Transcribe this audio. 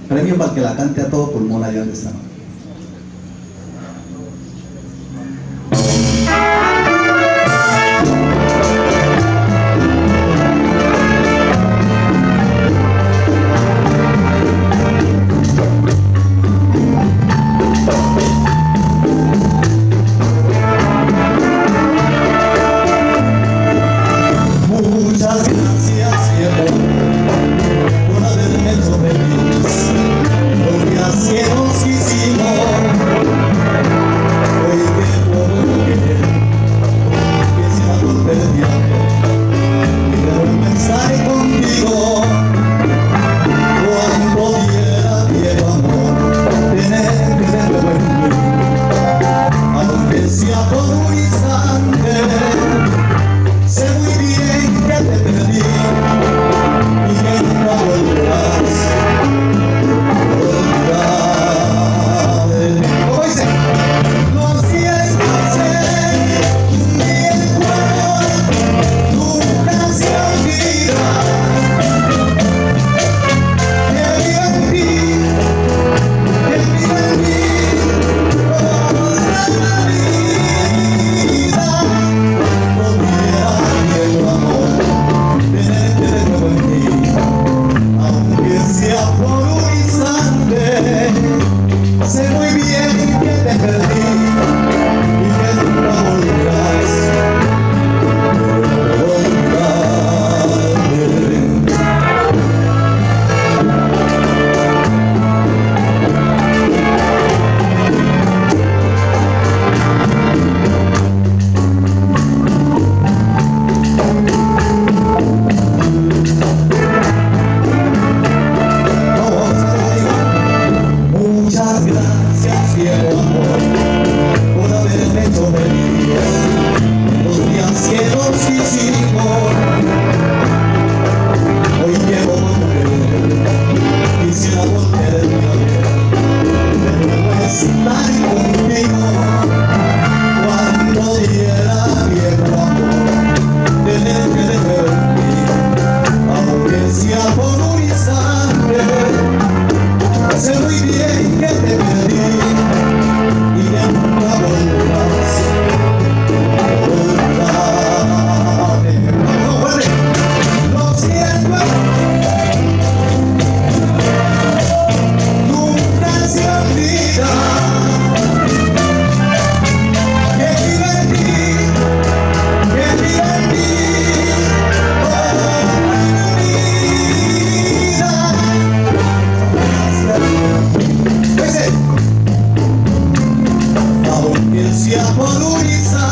Premio para el que la cante a todo pulmón allá donde está. Muchas gracias, cielo, por haberme hecho feliz. Los días cielos quisimos, hoy que puedo querer, que sea por perderme, y quiero un mensaje contigo. Cuando diera quiero amor, tenerte de nuevo en mí, aunque sea por un instante. Sé muy bien que te perdí y que nunca volverás de mí. ¿Cómo dice? Lo siento, sé, mi cuerpo nunca se olvida que vive en ti, que vive en mí toda la vida. Tenerte de nuevo en mí, aunque sea por un instante. Sé muy bien que te perdí y que nunca volverás, Muchas gracias, cielo amor, por haberme hecho feliz. Los días cielos quisimos, hoy quiero volver, quisiera volverme a ver, de nuevo estar contigo. Cuando diera viejo amor, tenerte de nuevo en mí, aunque sea por un instante. Sé muy bien que te perdí y que nunca volverás, no vuelve, lo siento, nunca se olvida que vive en ti, que vive en ti toda la vida. Aunque sea por un instante.